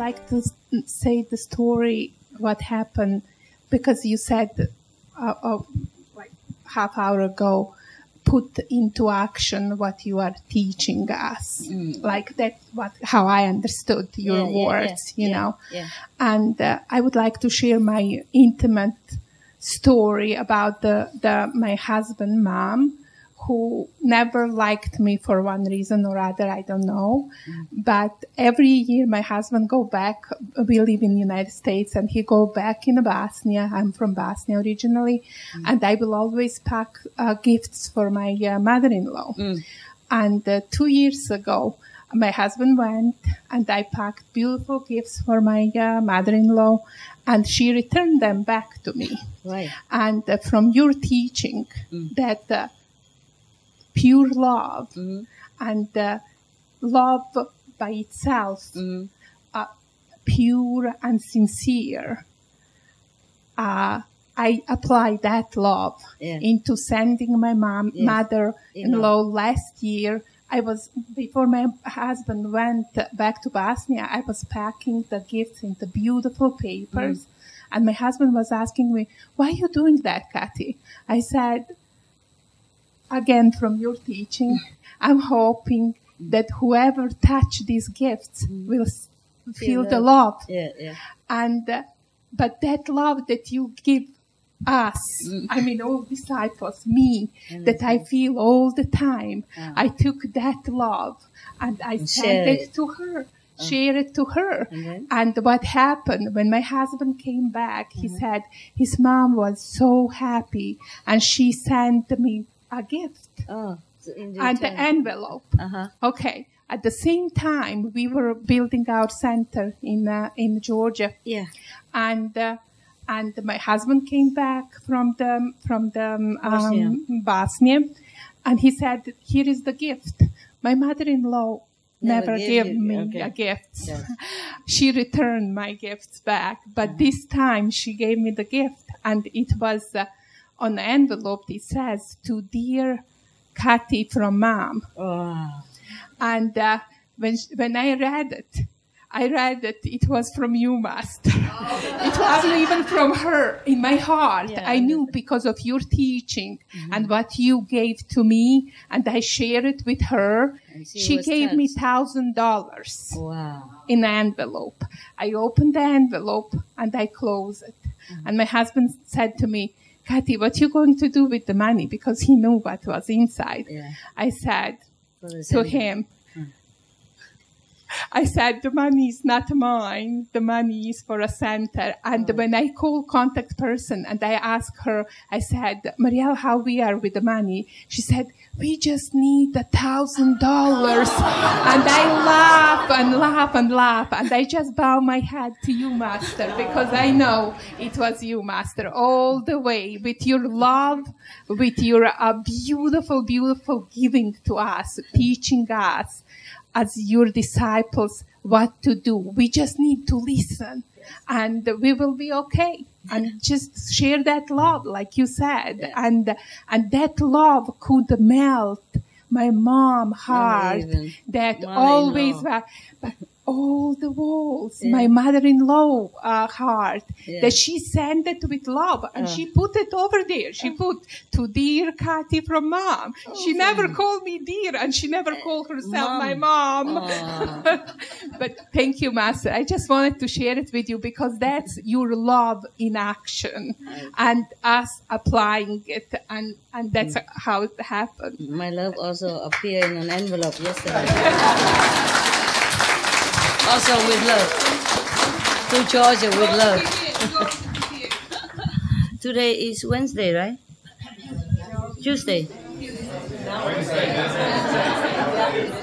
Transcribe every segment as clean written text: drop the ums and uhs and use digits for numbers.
like to say the story, what happened, because you said like half hour ago, put into action what you are teaching us. Like that's how I understood your words, you know. Yeah. And I would like to share my intimate story about my husband, mom, who never liked me for one reason or other, I don't know. But every year my husband go back, we live in the United States, and he go back in Bosnia. I'm from Bosnia originally, and I will always pack gifts for my mother-in-law. And 2 years ago, my husband went, and I packed beautiful gifts for my mother-in-law, and she returned them back to me. Right. And from your teaching that pure love and love by itself, pure and sincere. I applied that love into sending my mother-in-law last year. Before my husband went back to Bosnia, I was packing the gifts into beautiful papers. And my husband was asking me, why are you doing that, Kathy? I said, again, from your teaching, I'm hoping that whoever touch these gifts will feel the love. And but that love that you give us, I mean, all disciples, me, that I feel all the time. I took that love and I sent it to her, share it to her. And what happened when my husband came back, he said his mom was so happy and she sent me a gift and the envelope. Okay. At the same time, we were building our center in Georgia. And my husband came back from Bosnia, and he said, "Here is the gift." My mother-in-law never gave me a gift. She returned my gifts back, but this time she gave me the gift, and it was on the envelope. It says, "To dear Kathy from Mom." And when I read it, it was from you, Master. It wasn't even from her. In my heart, I knew because of your teaching and what you gave to me, and I shared it with her. She gave me $1,000 in an envelope. I opened the envelope and I closed it. And my husband said to me, "Kathy, what you going to do with the money?" Because he knew what was inside. I said to him, the money is not mine. The money is for a center. And when I call contact person and I ask her, I said, "Marielle, how we are with the money?" She said, "We just need $1,000. And I laugh and laugh and laugh. And I just bow my head to you, Master, because I know it was you, Master, all the way with your love, with your beautiful, beautiful giving to us, teaching us as your disciples what to do. We just need to listen and we will be okay. And just share that love, like you said. And that love could melt my mom's heart that always was, but all the walls, my mother-in-law heart, that she sent it with love, and she put it over there. She put, "To dear Kathy from Mom." She never called me dear, and she never called herself my mom. But thank you, Master. I just wanted to share it with you because that's your love in action, and us applying it, and that's how it happened. My love also appeared in an envelope yesterday. Also with love. To Georgia with love. Today is Wednesday, right? Tuesday.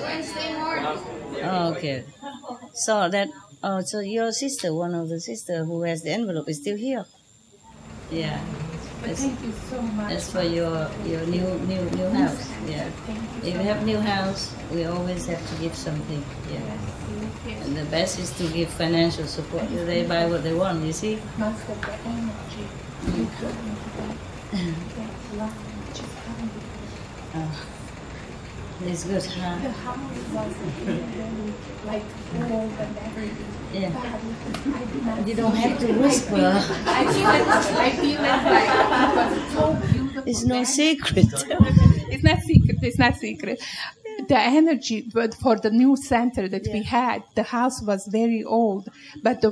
Wednesday morning. Oh, okay. So so your sister, one of the sister who has the envelope, is still here. Yeah. But thank you so much. That's for your new house. Yeah. If you have new house, we always have to give something. Yeah. And the best is to give financial support. They buy what they want, you see? Master, the energy you put into that love, which is coming. It's good, huh? The house was like old and everything. Yeah. I did not You don't have to whisper. I feel it like it was so beautiful. It's no secret. It's not secret. It's not secret. The energy, but for the new center that we had, the house was very old. But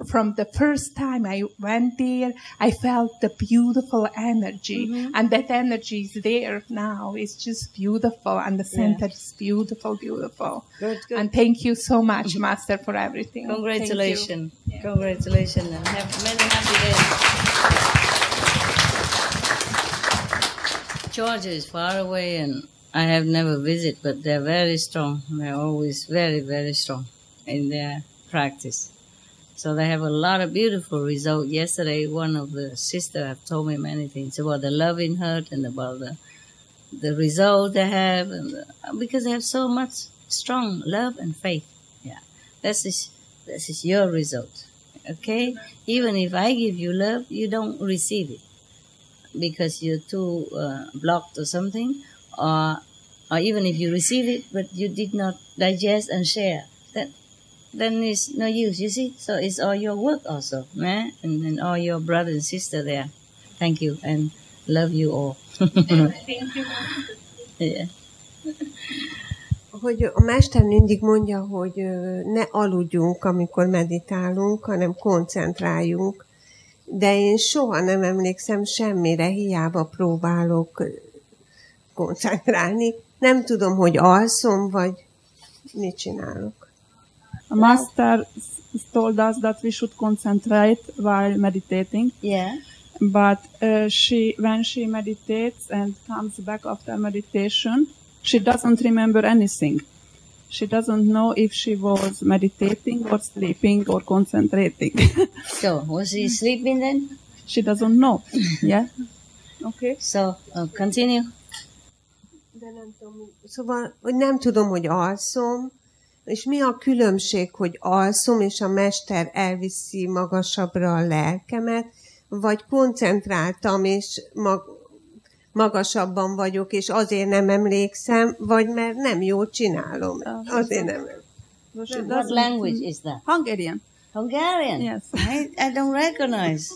from the first time I went there, I felt the beautiful energy, and that energy is there now. It's just beautiful, and the center is beautiful, beautiful. Good, good. And thank you so much, Master, for everything. Congratulations. Thank you. Congratulations, and have many happy days. Georgia is far away, and I have never visited, but they're very strong. They're always very, very strong in their practice. So they have a lot of beautiful results. Yesterday, one of the sisters have told me many things about the loving heart and about the result they have, and because they have so much strong love and faith. Yeah, this is your result. Okay, even if I give you love, you don't receive it because you're too blocked or something, or even if you receive it but you did not digest and share, then it's no use. You see, so it's all your work also, and all your brother and sister there. Thank you and love you all. Thank you. Yeah. Hogy a mester mindig mondja, hogy ne aludjunk, amikor meditálunk, hanem koncentráljunk. De én soha nem emlékszem semmire, hiába próbálok koncentrálni. Nem tudom, hogy alszom, vagy mit csinálok. A master told us that we should concentrate while meditating. Yeah. But when she meditates and comes back after meditation, she doesn't remember anything. She doesn't know if she was meditating or sleeping or concentrating. So, was she sleeping then? She doesn't know. Yeah? Okay. So, continue. De nem tudom, szóval, hogy nem tudom, hogy alszom, és mi a különbség, hogy alszom, és a mester elviszi magasabbra a lelkemet, vagy koncentráltam, és magasabban vagyok, és azért nem emlékszem, vagy mert nem jól csinálom. Azért nem. What language is that? Hungarian. Hungarian? Yes. I don't recognize.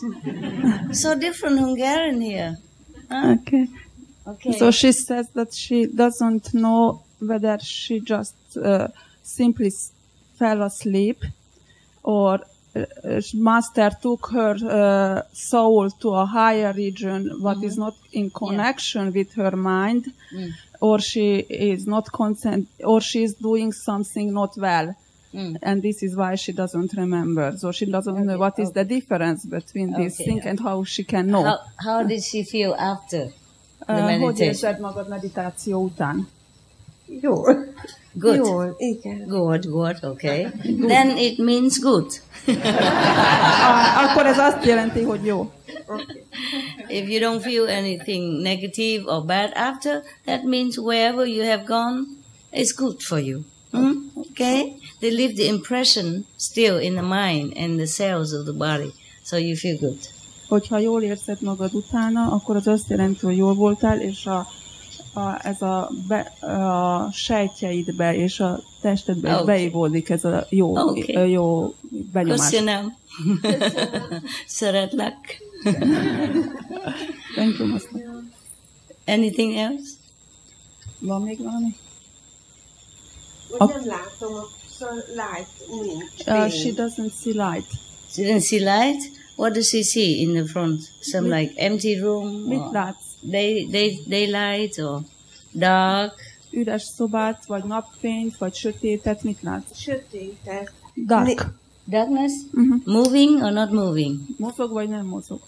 So different Hungarian here. Huh? Okay. Okay. So she says that she doesn't know whether she just simply fell asleep or master took her soul to a higher region what is not in connection with her mind, or she is not or she is doing something not well, and this is why she doesn't remember. So she doesn't know what is the difference between these things and how she can know. How did she feel after the Hogy meditation? érzed magad meditáció után? Jól. Good. Jól, igen. Good, okay. Then it means good. Akkor ez azt jelenti, hogy jó. If you don't feel anything negative or bad after, that means wherever you have gone, it's good for you. Okay? They leave the impression still in the mind and the cells of the body, so you feel good. Hogyha jól érzed magad utána, akkor az azt jelenti, hogy jól voltál, és ez a sejtjeidbe és a testedbe is beívódik ez a jó benyomás. Köszönöm. Szeretlek. Thank you, Master. Anything else? Van még valami? Nem látom, a light nincs. She doesn't see light. She didn't see light? What does she see in the front? Some like empty room? Mit látsz? Daylight or dark? Üres szobát, vagy napfényt, vagy sötétet, mit látsz? Sötétet. Dark. Darkness? Moving or not moving? Mozog, vagy nem mozog?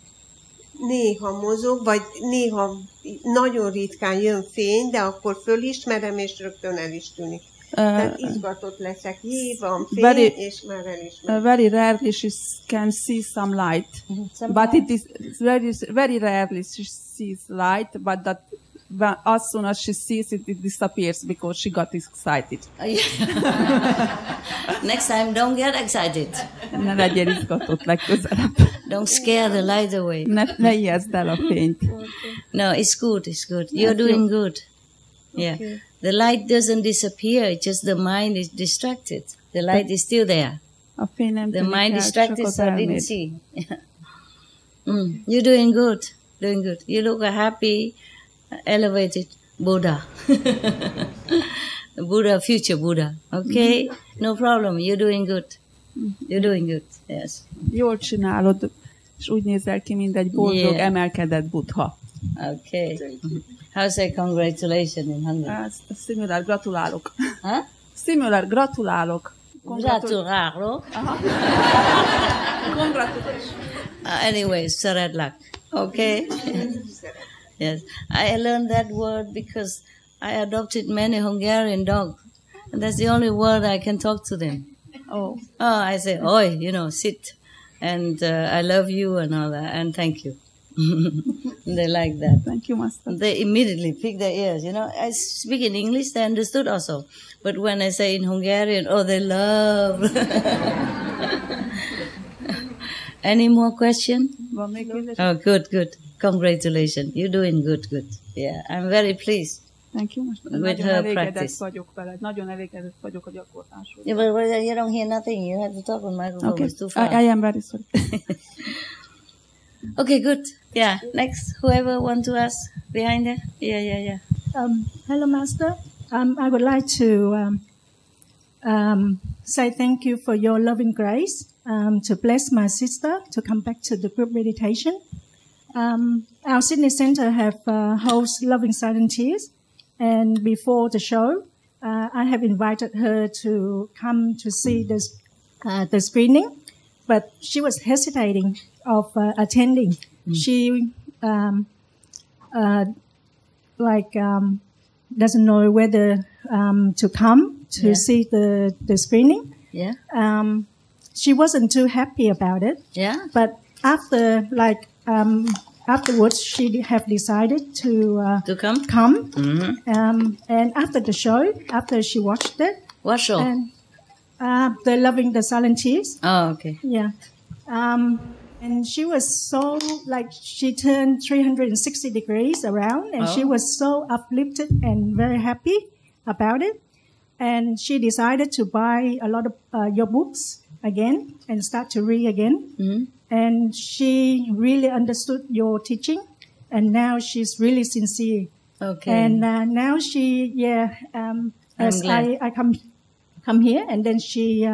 Néha mozog, vagy néha nagyon ritkán jön fény, de akkor fölismerem, és rögtön el is tűnik. Tehát izgatott leszek. Jé, van fény, és már elismerem. Very rarely she can see some light. But it is very rarely she sees light, but that as soon as she sees it, it disappears because she got excited. Next time, don't get excited. Ne legyél izgatott legközelebb. Don't scare the light away. Ne ijeszd el a fényt. No, it's good, it's good. You're doing good. Yeah. Okay. The light doesn't disappear, it's just the mind is distracted. The light is still there. A fény nem The tűnik mind el, distracted, csak az so I didn't elméd. see. You're doing good. Doing good. You look a happy, elevated Buddha. Buddha, future Buddha. Okay? No problem. You're doing good. You're doing good. Yes. Jól csinálod, és úgy nézel ki, mint egy boldog, Yeah. emelkedett buddha. Okay. How's that congratulation in Hungary? Similar, gratulálok. Huh? Similar, gratulálok. Gratularo. Congratulations. Anyway, Saradlak. Okay? Yes. I learned that word because I adopted many Hungarian dogs. And that's the only word I can talk to them. Oh, I say, oi, sit. And I love you and all that. And thank you. They like that. thank you, Master. They immediately pick their ears. I speak in English, they understood also. But when I say in Hungarian, they love. Any more question? Van még kérdés? Oh, good. Congratulations. You're doing good. Yeah, I'm very pleased. Thank you, Master. With Nagyon her elégedett practice. vagyok veled. Nagyon elégedett vagyok a gyakorlásod. Yeah, but you don't hear nothing. You have to talk on microphone. Okay, It's too far. I am very sorry. Okay, good. Yeah, next. Whoever want to ask behind there? Yeah. Hello, Master. I would like to say thank you for your loving grace to bless my sister to come back to the group meditation. Our Sydney Centre have host Loving Silent Tears, and before the show, I have invited her to come to see the screening, but she was hesitating of attending. She doesn't know whether to come to see the screening. Yeah. She wasn't too happy about it, Yeah. but afterwards she have decided to To come? come. Mm-hmm. And after the show, after she watched it, What show? and the Loving the Silent Tears, Oh, okay. yeah. And she was so, she turned 360 degrees around, and she Oh. was so uplifted and very happy about it. And she decided to buy a lot of your books again and start to read again. Mm-hmm. And she really understood your teaching, and now she's really sincere. Okay. And now she, as glad. I come here, and then she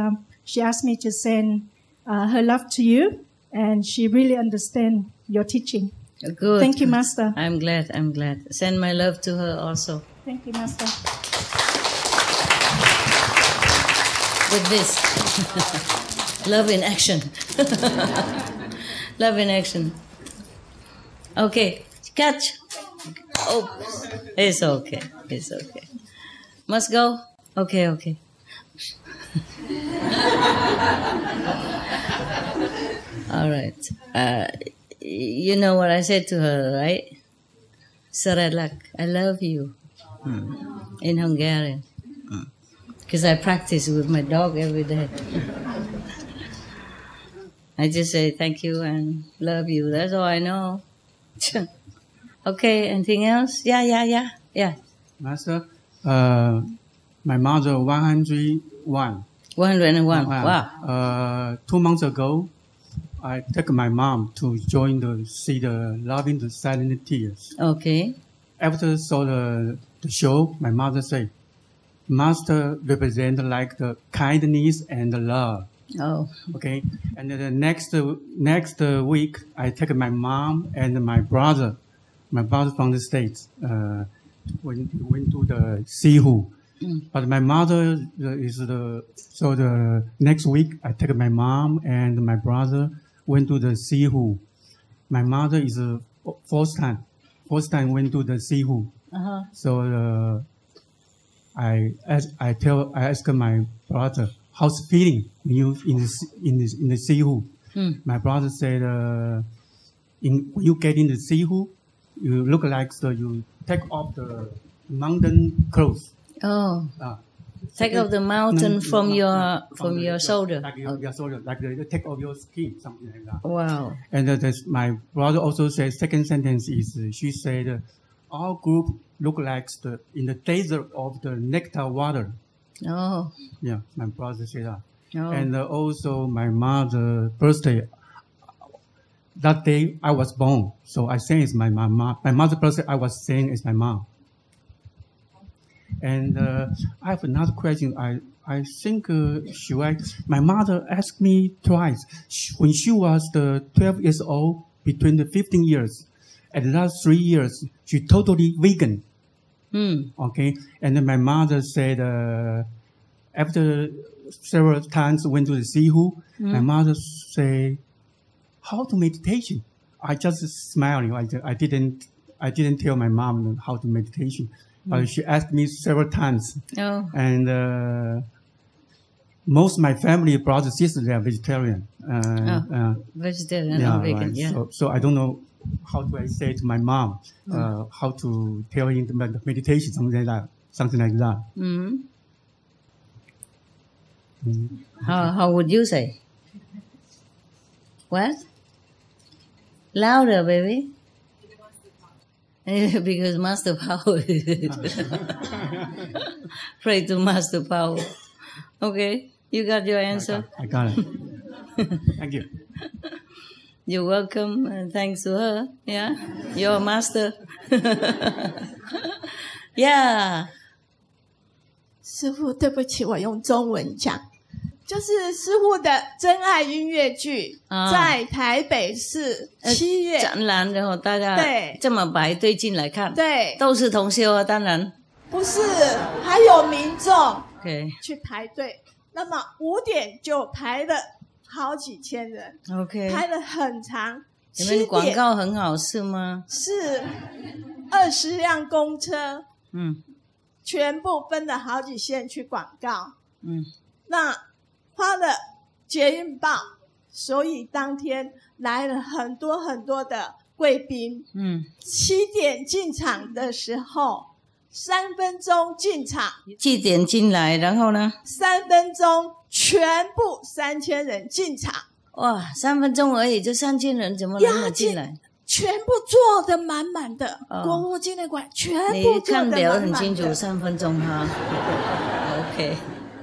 asked me to send her love to you, and she really understands your teaching. Good. Thank you, Master. I'm glad. Send my love to her also. Thank you, Master. With this. Love in action. Love in action. Okay. Catch. Oh, it's okay. Must go? Okay. All right. You know what I said to her, right? Saradlak, I love you. In Hungarian. Because I practice with my dog every day. I just say thank you and love you. That's all I know. Okay, anything else? Yeah. Master, my mother 101. 101. Wow. 2 months ago, I took my mom to see the Loving the Silent Tears. Okay. After saw the show, my mother said, Master represent like the kindness and the love. Oh. Okay. And the next week, I take my mom and my brother from the States, went to the Sihu. But my mother so the next week, I take my mom and my brother went to the Sihu. My mother is first time went to the Sihu. Uh-huh. So I ask my brother, how's feeling when you in the Sihu? My brother said, when you get in the Sihu, you look like you take off the mountain clothes. Oh. Take off the mountain from your shoulder. Like your shoulder, like they take off your skin, something like that. Wow. And my brother also said, second sentence is, she said, our group look like in the desert of the nectar water. Oh. Yeah, my brother said that. Oh. And also my mother's birthday. That day I was born, so I think it's my mom. My mother's birthday, I was saying it's my mom. And I have another question. I think my mother asked me twice. When she was 12 years old, between the 15 years, at the last 3 years, she totally vegan. Okay, and then my mother said after several times went to the Sihu, my mother say, "How to meditation?" I just smiling. I didn't tell my mom how to meditation, but she asked me several times. Oh. And most of my family, brothers, sisters, they are vegetarian. Vegetarian yeah, or vegan, right. yeah. So I don't know how do I say to my mom how to tell him the meditation, something like that. How would you say? What? Louder, baby. Because Master Power. Pray to Master Power. Okay, you got your answer? I got it. Thank you. You're welcome, and thanks to her. Yeah, your master. Yeah. 师父，对不起，我用中文讲，就是师父的真爱音乐剧，在台北市7月展览，然后大家对这么排队进来看，对，都是同修啊，当然。不是，还有民众 OK 去排队，那么5点就排了好几千人 OK， 排了很长。你们广告很好是吗？是20辆公车，全部分了好几线去广告，那发了捷运报，所以当天来了很多很多的贵宾。7点进场的时候，3分钟进场7点进来，然后呢？3分钟全部3000人进场。哇，3分钟而已就3000人，怎么那么进来？全部坐得满满的，国父纪念馆全部坐得满满的。你看表很清楚，3分钟哈。OK，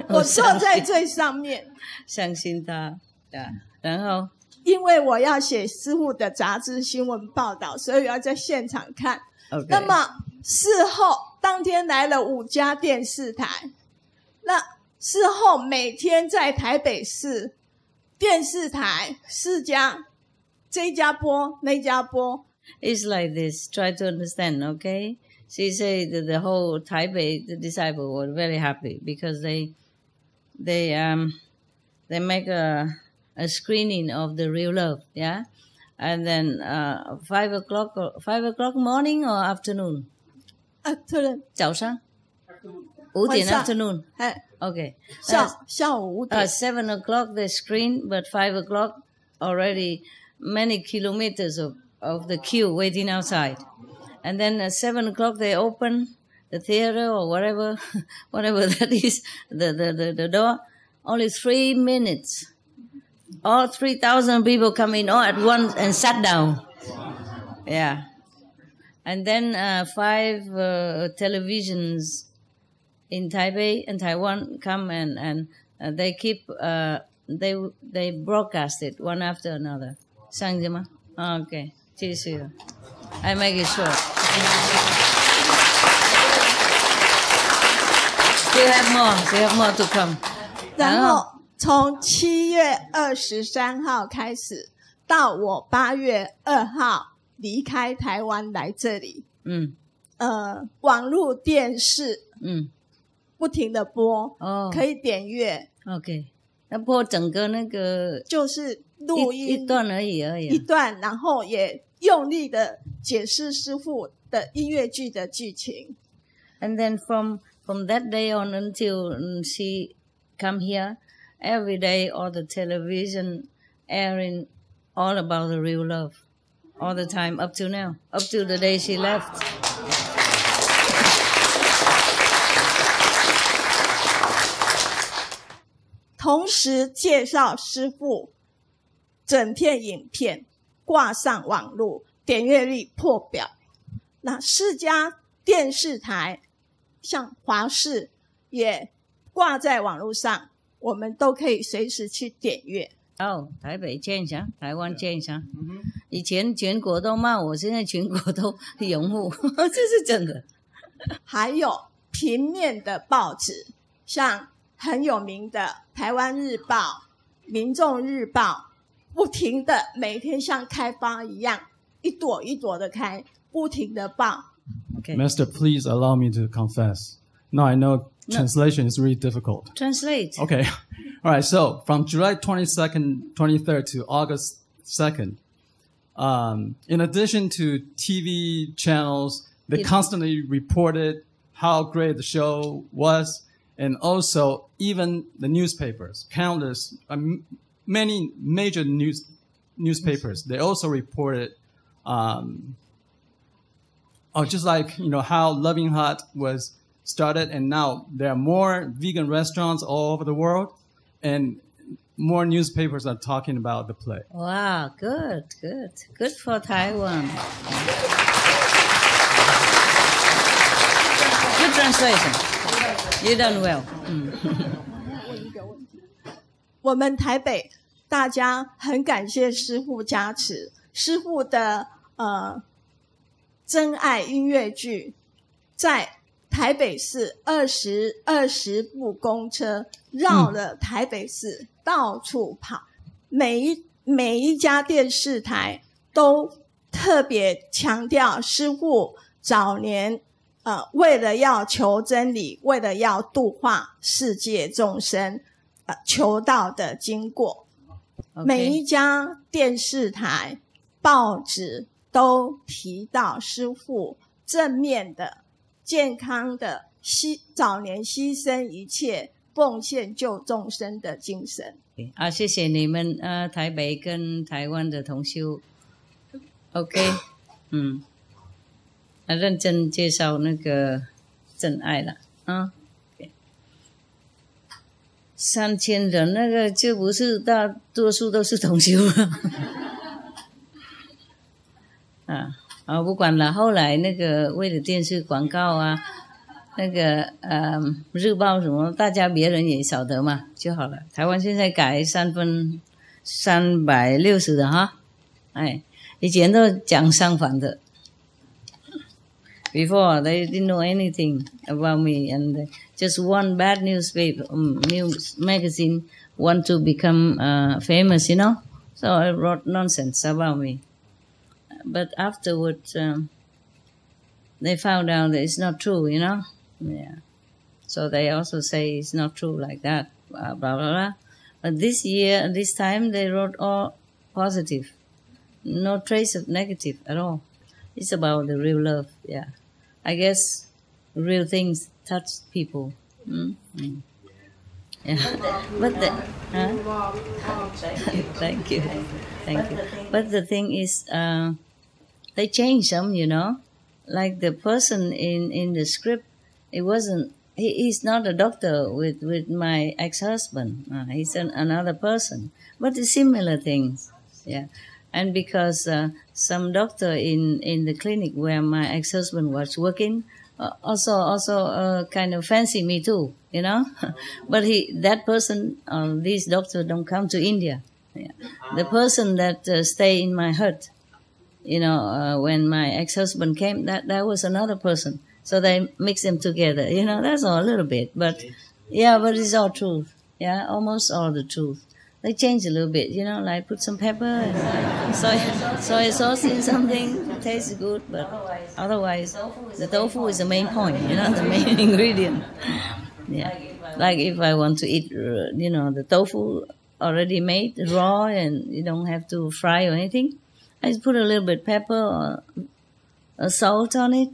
我坐在最上面，相信他。然后，因为我要写师父的杂志新闻报道，所以我要在现场看。Okay. 那么事后当天来了5家电视台，那事后每天在台北市电视台4家。这一家播，那一家播。It's like this. Try to understand, okay? She said that the whole Taipei, the disciple, were very happy because they make a screening of the real love, yeah, and then 5 o'clock morning or afternoon? Afternoon. 早上。5点 afternoon. Okay. 下午5点。7 o'clock they screen, but 5 o'clock already. Many kilometers of the queue waiting outside. And then at 7 o'clock they open the theater or whatever that is, the door. Only 3 minutes. All 3,000 people come in all at once and sat down. Yeah. And then 5 televisions in Taipei and Taiwan come and they keep, they broadcast it one after another. 上去吗 ？OK， 继续。I make it short. Still have more to come. 然后从7月23号开始，到我8月2号离开台湾来这里。网络电视，不停的播，可以点阅。OK， 那播整个那个就是录音一段而已，一段，然后也用力的解释师父的音乐剧的剧情。And then from that day on until she come here, every day all the television airing all about the real love, all the time up to now, up to the day she left. 同时介绍师父整片影片挂上网络，点阅率破表。那4家电视台，像华视也挂在网络上，我们都可以随时去点阅。哦，台北见一下，台湾见一下。以前全国都骂我，现在全国都拥护，这是真的。还有平面的报纸，像很有名的《台湾日报》、《民众日报》，不停的每天像开花一样，一朵一朵的开，不停的报。Okay. Master, please allow me to confess. Now I know translation is really difficult. Translate. Okay. All right. So from July 22nd, 23rd to August 2nd, in addition to TV channels, they constantly reported how great the show was. And also even the newspapers, countless, many major newspapers, they also reported, just like, how Loving Hut was started, and now there are more vegan restaurants all over the world, and more newspapers are talking about the play. Wow, good for Taiwan. Good translation. You done well. 我们台北大家很感谢师父加持，师父的真爱音乐剧在台北市20部公车绕了台北市到处跑，每一家电视台都特别强调师父早年为了要求真理，为了要度化世界众生，求道的经过。每一家电视台、报纸都提到师父正面的、健康的早年牺牲一切、奉献救众生的精神。谢谢你们台北跟台湾的同修。OK， 认真介绍那个真爱了啊。3000人那个就不是大多数都是同修了。不管了，后来那个为了电视广告啊，那个日报什么，大家别人也晓得嘛就好了。台湾现在改360的哈，以前都讲相反的。Before they didn't know anything about me, and just one bad newspaper, news magazine want to become famous, So I wrote nonsense about me. But afterwards, they found out that it's not true, Yeah. So they also say it's not true like that, blah, blah, blah. But this time, they wrote all positive. No trace of negative at all. It's about the real love, yeah. I guess real things touch people. Yeah. Thank you. But the thing is, they changed some, Like the person in the script, he's not a doctor with my ex-husband. He's another person. But it's similar things, yeah. And because some doctor in the clinic where my ex-husband was working also kind of fancy me too, But that person, these doctors don't come to India. Yeah. The person that stay in my hut, when my ex-husband came, that was another person. So they mix them together, That's all a little bit, but but it's all truth. Yeah, almost all the truth. They change a little bit, like put some pepper and soy sauce in something, tastes good, but otherwise the tofu is the main point, the main ingredient. Yeah, like if I want to eat, the tofu already made raw and you don't have to fry or anything, I just put a little bit pepper or a salt on it,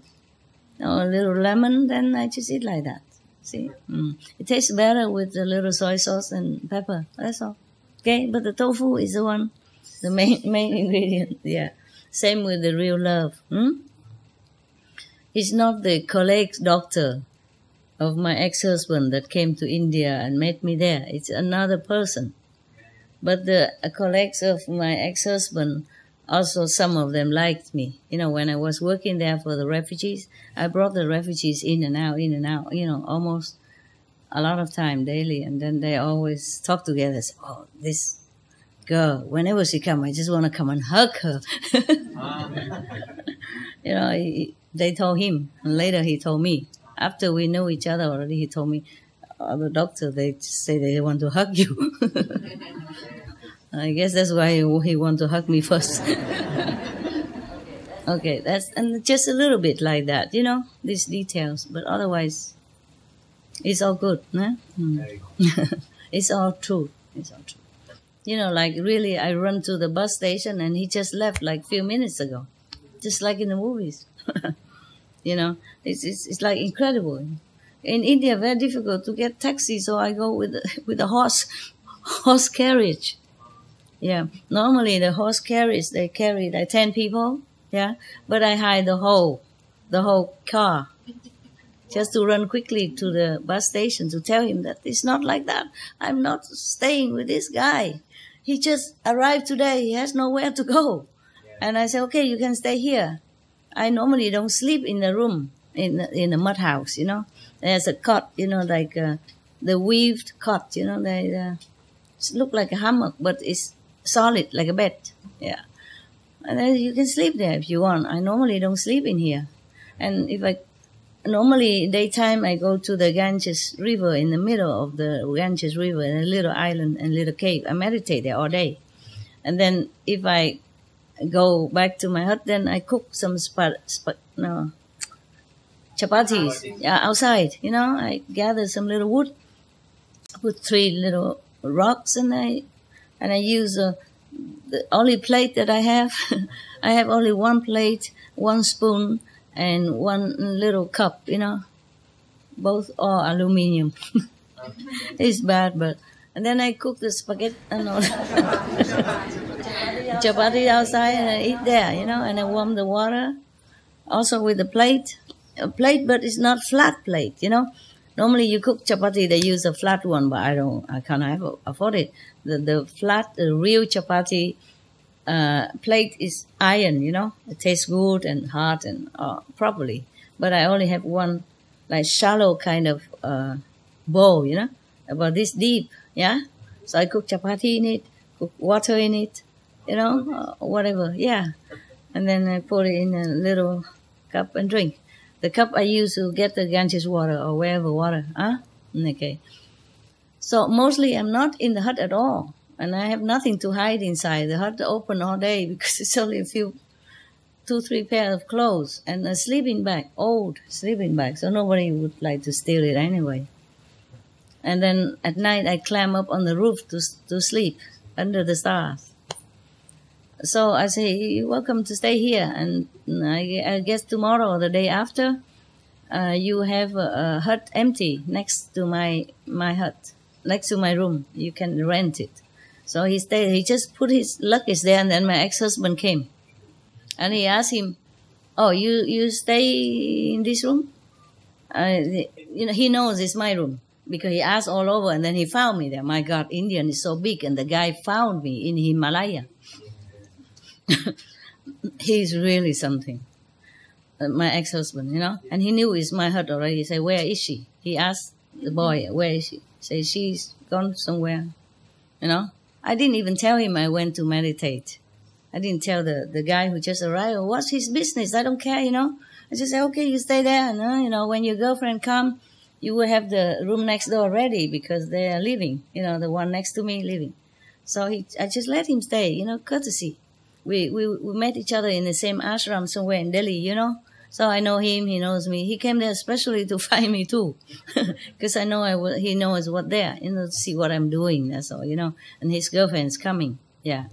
or a little lemon, then I just eat like that. See, it tastes better with a little soy sauce and pepper. That's all. Okay, but the tofu is the one, the main ingredient. Yeah, same with the real love. It's not the colleague doctor of my ex-husband that came to India and met me there. It's another person. But the colleagues of my ex-husband Also, some of them liked me. You know, when I was working there for the refugees, I brought the refugees in and out, you know, almost a lot of time daily. And then they always talk together. Say, oh, this girl, whenever she come, I just want to come and hug her. You know, they told him, and later he told me. After we knew each other already, he told me, the doctor, they say they want to hug you. I guess that's why he want to hug me first. Okay, and just a little bit like that, you know, these details. But otherwise, it's all good, no? It's all true. It's all true. You know, like really, I run to the bus station and he just left like a few minutes ago, just like in the movies. You know, it's like incredible. In India, very difficult to get taxi, so I go with a horse carriage. Yeah, normally the horse carriage they carry like 10 people. Yeah, but I hide the whole car just to run quickly to the bus station to tell him that it's not like that. I'm not staying with this guy. He just arrived today. He has nowhere to go. And I say, okay, you can stay here. I normally don't sleep in the room in the mud house, you know. There's a cot, you know, like the weaved cot, you know. They look like a hammock, but it's solid like a bed. Yeah. And then you can sleep there if you want. I normally don't sleep in here. And normally daytime I go to the Ganges River, in the middle of the Ganges River, in a little island and little cave. I meditate there all day. And then if I go back to my hut, then I cook some chapatis outside. You know, I gather some little wood, put 3 little rocks, and I use the only plate that I have. I have only 1 plate, 1 spoon, and 1 little cup. You know, both are aluminium. It's bad, but and then I cook the spaghetti and all. Chapati outside, and I eat there, you know, and I warm the water. Also with a plate, but it's not flat plate, you know. Normally you cook chapati, they use a flat one, but I can't afford it. The flat, the real chapati plate is iron, you know. It tastes good and hot and properly. But I only have 1 like shallow kind of bowl, you know, about this deep, yeah. So I cook chapati in it, cook water in it, you know, whatever, yeah. And then I put it in a little cup and drink. The cup I use to get the Ganges water or wherever water, huh? Okay. So mostly I'm not in the hut at all. And I have nothing to hide inside. The hut open all day because it's only a few, 2-3 pairs of clothes and a sleeping bag, old sleeping bag. So nobody would like to steal it anyway. And then at night I climb up on the roof to sleep under the stars. So I say, you're welcome to stay here. And I guess tomorrow or the day after, you have a hut empty next to my hut, next to my room. You can rent it. So he stayed. He just put his luggage there, and then my ex-husband came. And he asked him, oh, you stay in this room? You know, he knows it's my room because he asked all over, and then he found me there. My God, Indian is so big, and the guy found me in Himalaya. He's really something. My ex-husband, you know, and he knew it's my hut already. He said, where is she? He asked the boy, where is she? Say, she's gone somewhere, you know. I didn't even tell him I went to meditate. I didn't tell the guy who just arrived, what's his business? I don't care, you know. I just said, okay, you stay there, and you know, when your girlfriend come, you will have the room next door ready because they are leaving, you know, the one next to me leaving. So I just let him stay, you know, courtesy. We met each other in the same ashram somewhere in Delhi, you know. So I know him, he knows me. He came there especially to find me too, because I know he knows what there, you know, to see what I'm doing. That's all, you know. And his girlfriend's coming, yeah.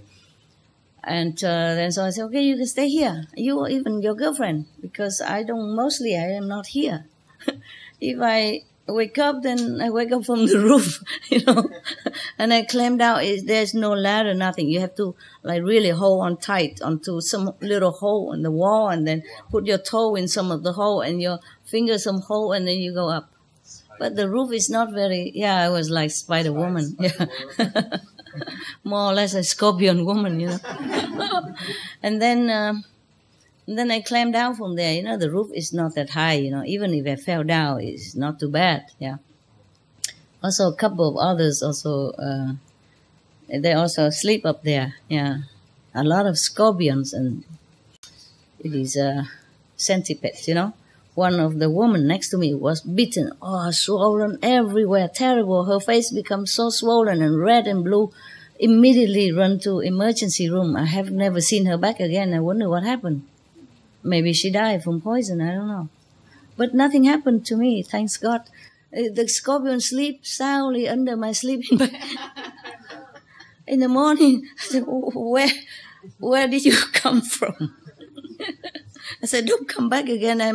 And then so I said, okay, you can stay here. You or even your girlfriend, because I am not here. If I wake up, then I wake up from the roof, you know, and I climbed out. There's no ladder, nothing. You have to like really hold on tight onto some little hole in the wall, and then put your toe in some of the hole and your finger some hole, and then you go up. But the roof is not very. Yeah, I was like Spider-Woman. Yeah. more or less a scorpion woman, And then I climbed down from there. The roof is not that high. Even if I fell down, it's not too bad. Yeah. Also, a couple of others also. They also sleep up there. Yeah. A lot of scorpions, and it is centipedes. One of the women next to me was bitten. Oh, swollen everywhere, terrible. Her face becomes so swollen and red and blue. Immediately run to emergency room. I have never seen her back again. I wonder what happened. Maybe she died from poison. I don't know. But nothing happened to me, thanks God. The scorpion sleep soundly under my sleeping bag. In the morning, I said, where did you come from? I said, don't come back again. I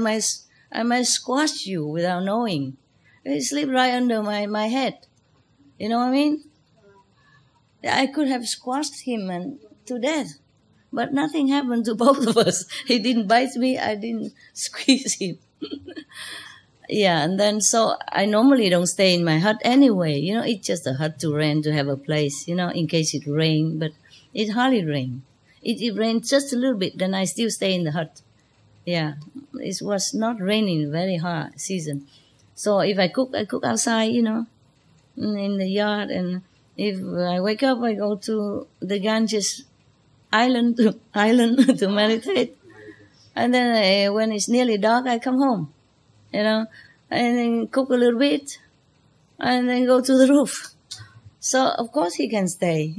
might squash you without knowing. He sleep right under my head. You know what I mean? I could have squashed him to death. But nothing happened to both of us. He didn't bite me. I didn't squeeze him. Yeah, and then so I normally don't stay in my hut anyway. It's just a hut to rent, to have a place, in case it rains. But it hardly rains. It rains just a little bit, then I still stay in the hut. Yeah, it was not raining very hard season. So if I cook outside, in the yard. And if I wake up, I go to the Ganges island to meditate. And then when it's nearly dark, I come home, and then cook a little bit, and then go to the roof. So of course he can stay,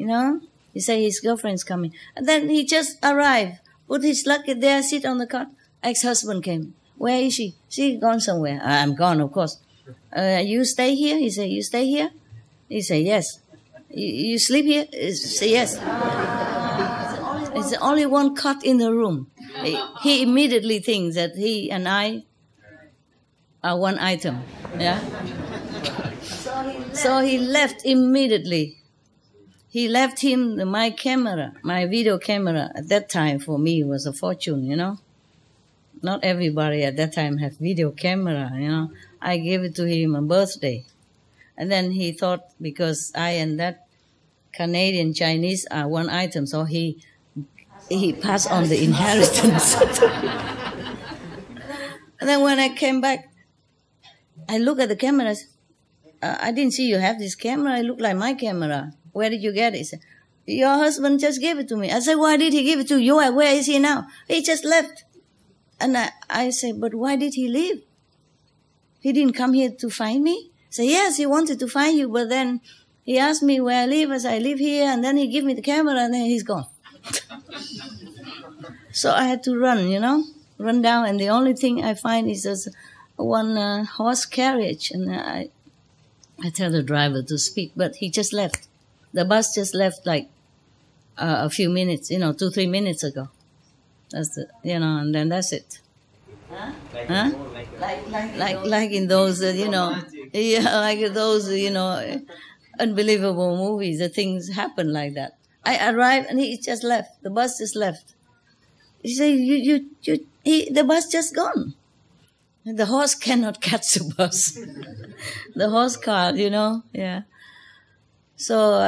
He say his girlfriend's coming. And then he just arrived, put his luggage there, sit on the cot. Ex-husband came. Where is she? She gone somewhere. I'm gone, of course. You stay here? He said, you stay here? He said, yes. You sleep here? He said, yes. It's only one cot in the room. He immediately thinks that he and I are one item. Yeah. So he left immediately. He left him my camera, my video camera. At that time, for me, was a fortune, Not everybody at that time have video camera, I gave it to him on birthday. And then he thought, because I and that Canadian Chinese are one item, so he passed on the inheritance. And then when I came back, I look at the cameras. I didn't see you have this camera. It looked like my camera. Where did you get it? He said, your husband just gave it to me. I said, why did he give it to you? Where is he now? He just left. And I said, but why did he leave? He didn't come here to find me? I said, yes, he wanted to find you, but then he asked me where I live. I said, I live here, and then he gave me the camera, and then he's gone. So I had to run down, and the only thing I find is just one horse carriage, and I tell the driver to speak, but he just left. The bus just left like a few minutes, 2-3 minutes ago. That's it, and then that's it. Huh? Like in those, like those, unbelievable movies. The things happen like that. I arrived and he just left. The bus just left. He said, the bus just gone. The horse cannot catch the bus. The horse cart, yeah. So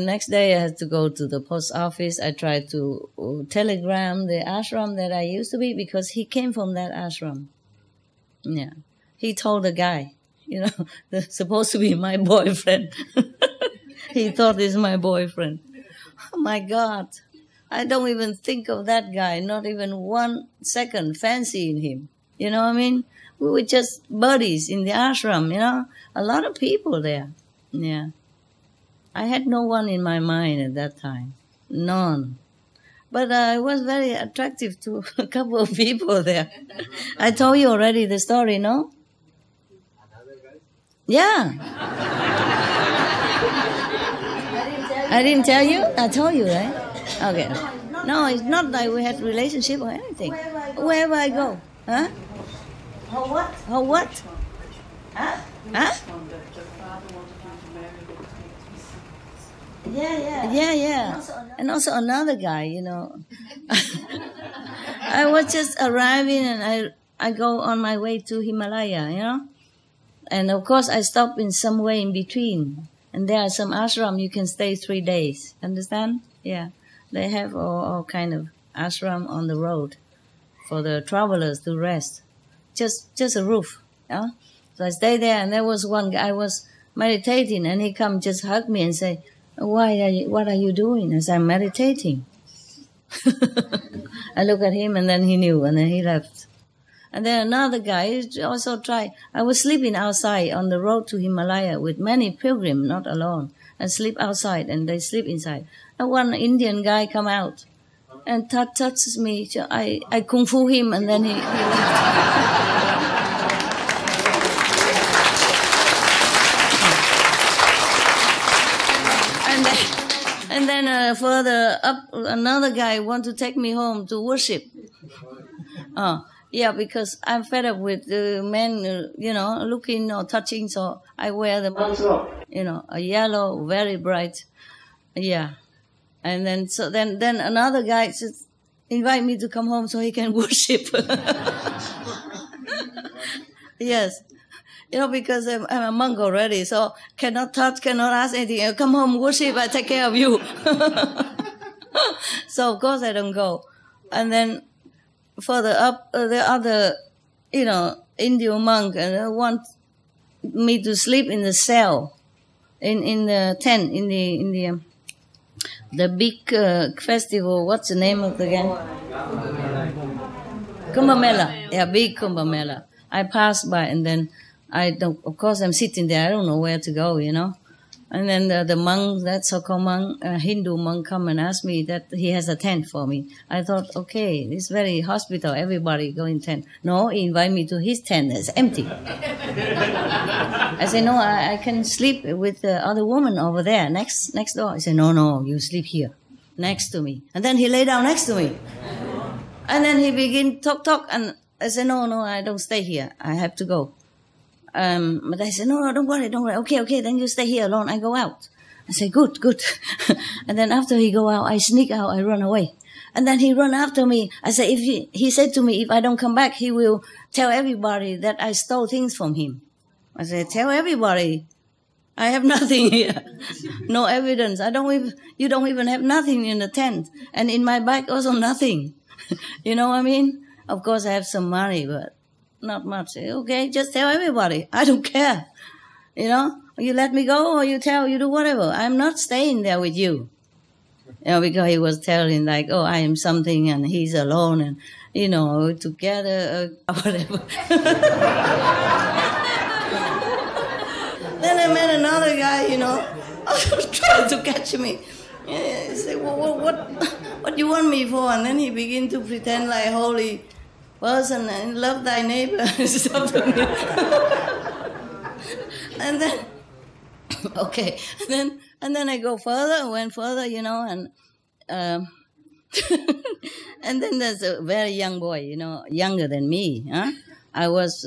next day I had to go to the post office. I tried to telegram the ashram that I used to be, because he came from that ashram. Yeah. He told the guy, supposed to be my boyfriend. He thought he's my boyfriend. Oh my God. I don't even think of that guy, not even 1 second fancying him. You know what I mean? We were just buddies in the ashram, a lot of people there. Yeah. I had no one in my mind at that time. None. But I was very attractive to a couple of people there. I told you already the story, no? Yeah. I didn't tell you? I told you, right? Okay. No, it's not like we had a relationship or anything. Wherever I go. Huh? How what? How what? Huh? Huh? Yeah. And also another guy, I was just arriving, and I go on my way to Himalaya, And of course I stop in some way in between. And there are some ashram you can stay 3 days. Understand? Yeah. They have all kind of ashram on the road for the travelers to rest. Just a roof. Yeah? So I stayed there, and there was one guy, I was meditating, and he come just hug me and say, what are you doing? I said, I'm meditating. I look at him, and then he knew, and then he left. And then another guy also tried. I was sleeping outside on the road to Himalaya with many pilgrims, not alone. I sleep outside, and they sleep inside. And one Indian guy come out and touches me. So I kung fu him, and then he left. And then further up, another guy want to take me home to worship. Yeah, because I'm fed up with the men, looking or touching, so I wear the monk robe, a yellow, very bright. Yeah. And then then another guy just invite me to come home so he can worship. Yes. Because I'm a monk already, so cannot touch, cannot ask anything. Come home, worship, I take care of you. So of course I don't go. And then further up, the other, Indian monk, and want me to sleep in the cell, in the tent, in the big festival. What's the name of the game? Kumbh Mela. Yeah, big Kumbh Mela. I passed by, and then of course I'm sitting there, I don't know where to go, And then the monk, that so-called monk, Hindu monk, come and ask me that he has a tent for me. I thought, okay, it's very hospital, everybody go in tent. No, he invite me to his tent, it's empty. I said, no, I can sleep with the other woman over there, next door. I said, no, you sleep here, next to me. And then he lay down next to me. And then he begin talk, and I said, no, I don't stay here, I have to go. But I said, no, don't worry. Okay, then you stay here alone. I go out. I said, good. And then after he go out, I sneak out, I run away. And then he run after me. I said, he said to me, if I don't come back, he will tell everybody that I stole things from him. I said, tell everybody. I have nothing here. No evidence. You don't even have nothing in the tent. And in my bag also nothing. You know what I mean? Of course I have some money, but not much. Okay, just tell everybody. I don't care. You let me go or you do whatever. I'm not staying there with you. Because he was telling I am something and he's alone and, together, whatever. Then I met another guy, trying to catch me. He said, what you want me for? And then he began to pretend like holy person and love thy neighbor and stuff to me. And then, okay, and then I went further, and and then there's a very young boy, younger than me. I was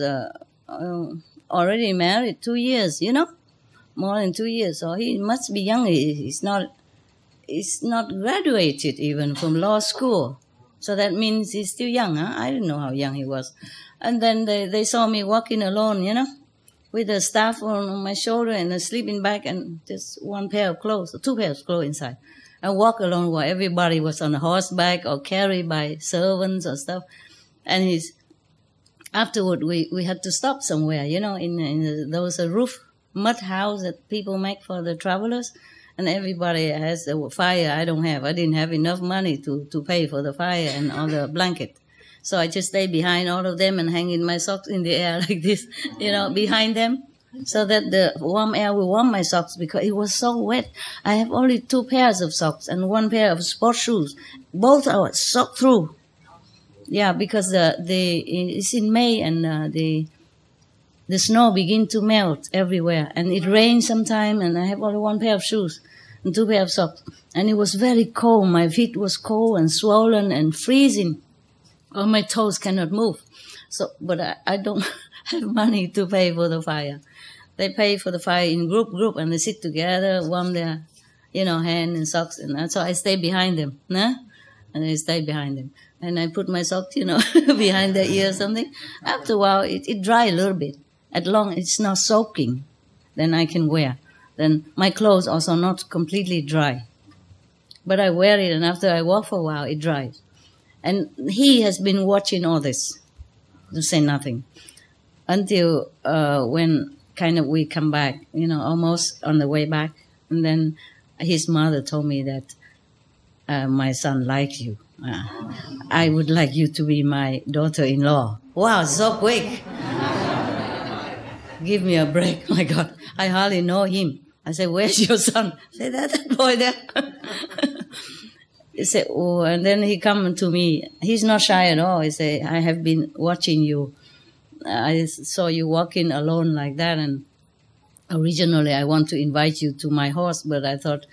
already married 2 years, more than 2 years, so he must be young. He's not graduated even from law school. So that means he's still young, I didn't know how young he was. And then they saw me walking alone, with a staff on my shoulder and a sleeping bag and just one pair of clothes, or 2 pairs of clothes inside. I walk alone while everybody was on a horseback or carried by servants or stuff. And afterward we had to stop somewhere, there was a roof mud house that people make for the travelers. And everybody has a fire. I didn't have enough money to pay for the fire and all the blanket. So I just stay behind all of them and hanging my socks in the air like this, behind them, so that the warm air will warm my socks because it was so wet. I have only 2 pairs of socks and 1 pair of sports shoes. Both are soaked through. Yeah, because it's in May and the snow begin to melt everywhere. And it rains sometime and I have only 1 pair of shoes and 2 pairs of socks. And it was very cold. My feet was cold and swollen and freezing. All my toes cannot move. But I don't have money to pay for the fire. They pay for the fire in group, and they sit together, warm their, hand and socks. And so I stay behind them, And I stay behind them. And I put my socks, behind their ear or something. After a while, it dry a little bit. As long as it's not soaking, then I can wear. then my clothes also not completely dry. But I wear it, and after I walk for a while, it dries. And he has been watching all this, to say nothing, until when kind of we come back, almost on the way back. And then his mother told me that my son likes you. I would like you to be my daughter-in-law. Wow, so quick. Give me a break. My God, I hardly know him. I said, where's your son? I said, that boy there. He said, oh, and then he come to me. He's not shy at all. He said, I have been watching you. I saw you walking alone like that, and originally I want to invite you to my house, but I thought,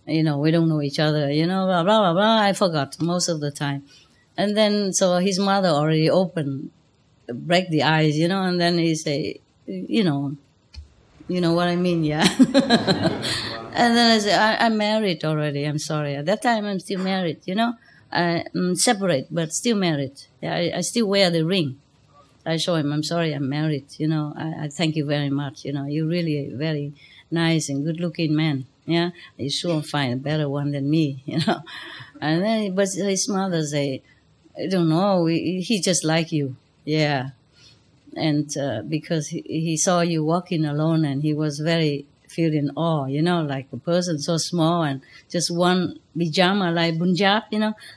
we don't know each other, blah, blah, blah, blah. I forgot most of the time. And then, so his mother already break the ice, and then he say, you know what I mean, yeah. And then I say, I'm married already, I'm sorry. At that time, I'm still married, I'm separate, but still married. Yeah, I still wear the ring. I show him, I'm sorry, I'm married, I thank you very much, you're really a very nice and good-looking man, yeah. You sure find a better one than me, And then, but his mother say, I don't know, he just like you, yeah. And because he saw you walking alone, and he was very feeling awe, like a person so small, and just one pajama like Punjab,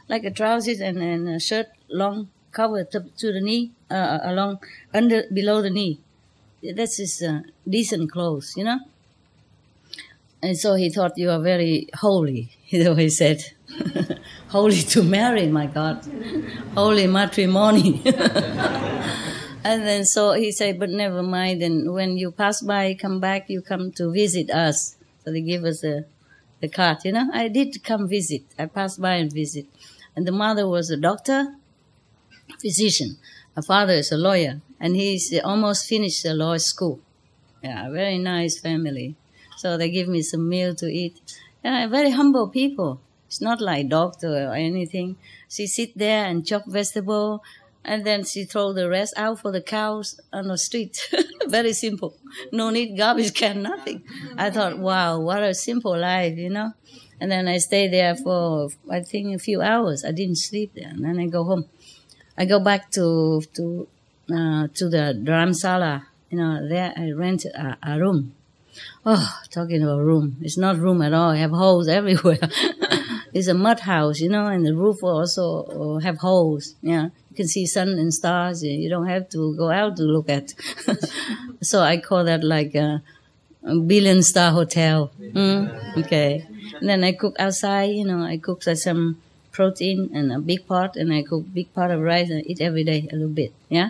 like a trousers and a shirt long covered to the knee, along below the knee. That's his decent clothes, And so he thought you are very holy, he said. Holy to marry, my God. Holy matrimony. And then so he said, but never mind. And when you pass by, come back, you come to visit us. So they give us the card, I did come visit. I passed by and visit. And the mother was a doctor, physician. Her father is a lawyer. And he's almost finished the law school. Yeah, very nice family. So they give me some meal to eat. Yeah, very humble people. It's not like doctor or anything. She sit there and chop vegetable, and then she throw the rest out for the cows on the street. Very simple. No need garbage can, nothing. I thought, wow, what a simple life, And then I stayed there for, I think, a few hours. I didn't sleep there. And then I go home. I go back to the Dharamsala. There I rented a room. Oh, talking about room. It's not room at all. I have holes everywhere. It's a mud house, and the roof also have holes. Yeah, you can see sun and stars. You don't have to go out to look at. So I call that like a billion-star hotel. Okay. And then I cook outside. I cook some protein and a big pot, and I cook big pot of rice and eat every day a little bit. Yeah.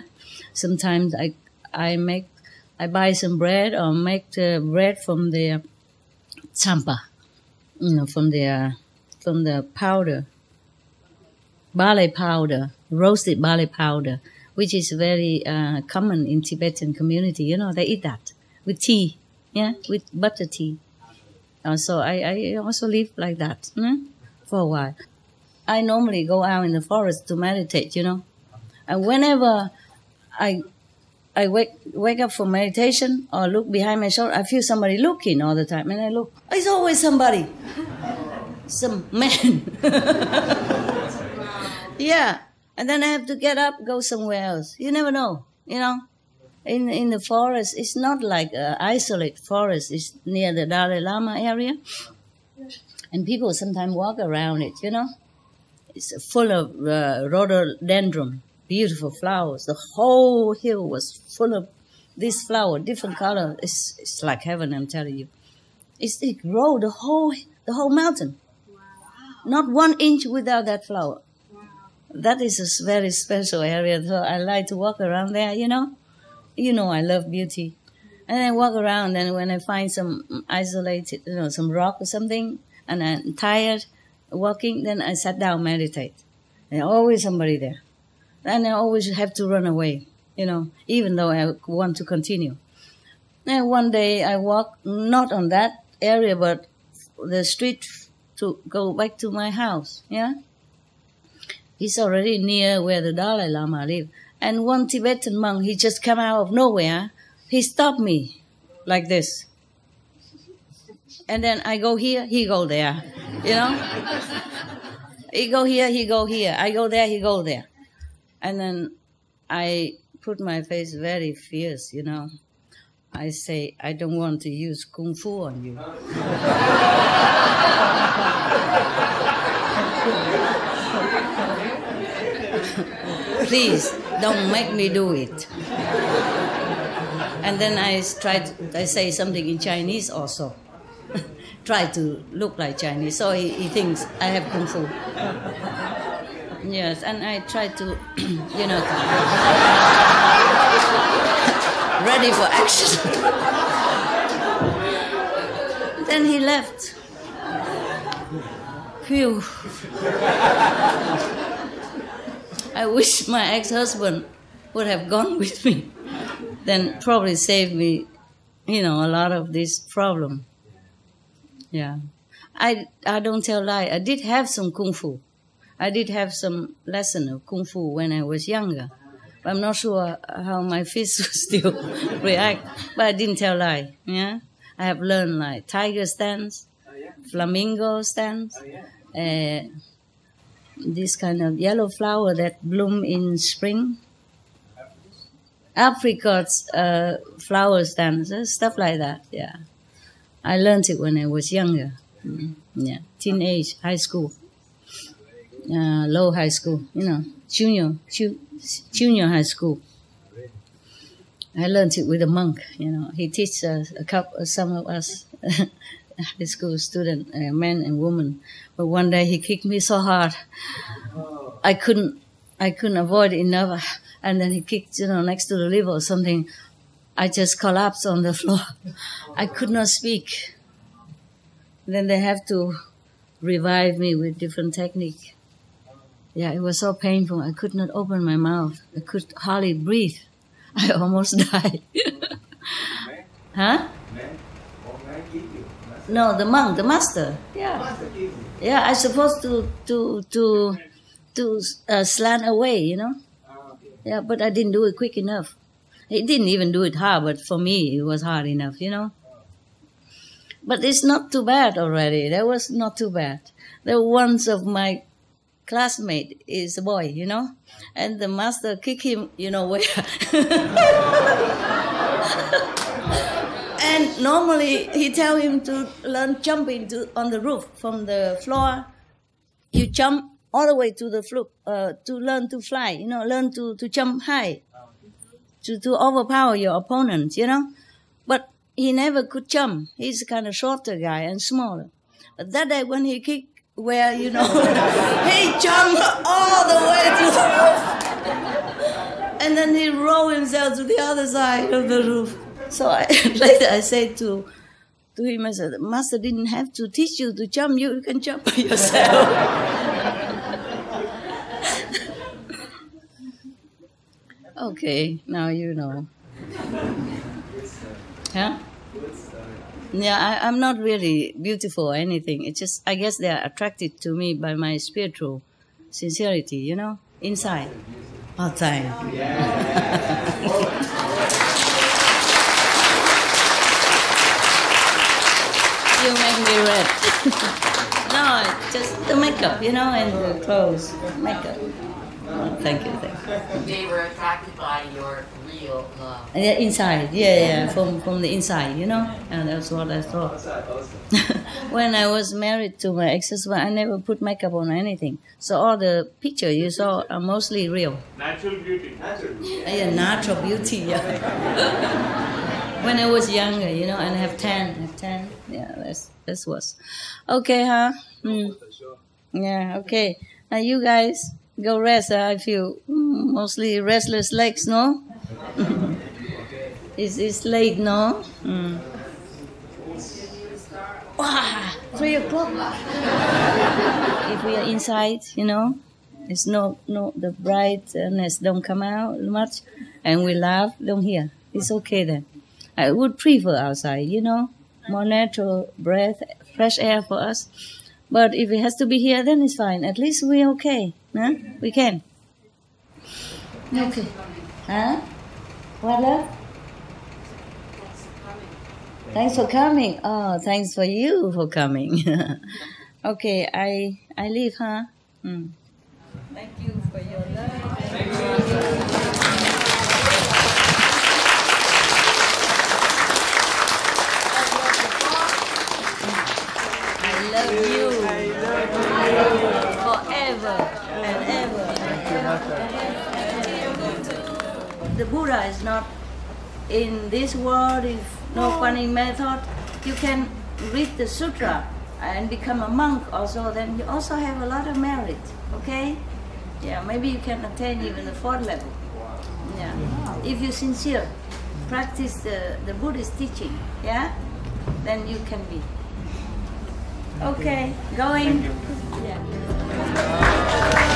Sometimes I buy some bread or make the bread from the champa, from the powder, barley powder, roasted barley powder, which is very common in Tibetan community. They eat that with tea, yeah, with butter tea. So I also live like that for a while. I normally go out in the forest to meditate, and whenever I wake up for meditation or look behind my shoulder, I feel somebody looking all the time, and I look. It's always somebody. Some man. Yeah. And then I have to get up, go somewhere else. You never know, In the forest, it's not like an isolated forest. It's near the Dalai Lama area. And people sometimes walk around it, It's full of rhododendron, beautiful flowers. The whole hill was full of this flower, different color. It's like heaven, I'm telling you. It grow the whole mountain. Not 1 inch without that flower. That is a very special area. So I like to walk around there, I love beauty. And I walk around, and when I find some isolated, some rock or something, and I'm tired walking, then I sat down, meditate. There's always somebody there. And I always have to run away, even though I want to continue. And one day I walk not on that area, but the street to go back to my house, yeah? He's already near where the Dalai Lama live. And one Tibetan monk, he just come out of nowhere. He stopped me like this. And then I go here, he go there, you know. He go here, he go here. I go there, he go there. And then I put my face very fierce, you know. I say, I don't want to use kung fu on you. Please, don't make me do it. And then I say something in Chinese also. Try to look like Chinese, so he thinks I have kung fu. Yes, and I try to, you know, ready for action. Then he left. Phew. I wish my ex-husband would have gone with me. Then probably saved me, you know, a lot of this problem. Yeah. I don't tell lie. I did have some kung fu. I did have some lesson of kung fu when I was younger. But I'm not sure how my fists will still react. But I didn't tell lie. Yeah. I have learned like tiger stance, flamingo stance, this kind of yellow flower that bloom in spring. Apricots, flower stance, stuff like that. Yeah. I learned it when I was younger. Yeah, teenage, high school, low high school, you know, junior high school. I learned it with a monk, you know. He teaches some of us high school students, men and women. But one day he kicked me so hard, I couldn't avoid it enough. And then he kicked, you know, next to the liver or something. I just collapsed on the floor. I could not speak. Then they have to revive me with different technique. Yeah, it was so painful. I could not open my mouth. I could hardly breathe. I almost died. Huh? No, the monk, the master. Yeah. Yeah, I supposed to slant away, you know. Yeah, but I didn't do it quick enough. He didn't even do it hard, but for me it was hard enough, you know. But it's not too bad already. That was not too bad. The ones of my classmate is a boy, you know, and the master kicked him, you know where. And normally he tell him to learn jumping on the roof from the floor. You jump all the way to the floor to learn to fly, you know, learn to jump high. To overpower your opponent, you know. But he never could jump. He's a kind of shorter guy and smaller. But that day when he kicked, where, you know, he jumped all the way to the roof. And then he rolled himself to the other side of the roof. So later I said to him, I said, the master didn't have to teach you to jump. You can jump by yourself. Okay, now you know. Huh? Yeah, I'm not really beautiful or anything. It's just, I guess they are attracted to me by my spiritual sincerity, you know, inside, outside. You make me red. No, just the makeup, you know, and the clothes, makeup. Oh, thank you. They were attracted by your real love. Yeah, inside, yeah, from the inside, you know, and that's what I thought. When I was married to my ex-husband, I never put makeup on anything. So all the pictures you saw are mostly real. Natural beauty. Yeah, natural beauty, yeah. When I was younger, you know, and I have tan. Yeah, that's was. Okay, huh? Yeah, okay. Now you guys go rest. I feel mostly restless legs, no? It's late, no? Wow, 3 o'clock. If we are inside, you know, it's no the brightness don't come out much, and we laugh, don't hear. It's okay then. I would prefer outside, you know, more natural breath, fresh air for us. But if it has to be here, then it's fine. At least we're okay. Huh? We can. Okay. Huh? What, love? Thanks for coming. Oh, thanks for you for coming. Okay, I leave, huh? Thank you for your love. Thank you. I love you. Forever and ever. The Buddha is not in this world. If no Kuan method, you can read the sutra and become a monk also. Then you also have a lot of merit. Okay? Yeah, maybe you can attain even the 4th level. Yeah, if you sincere practice the Buddhist teaching. Yeah, then you can be. Okay, going. Yeah.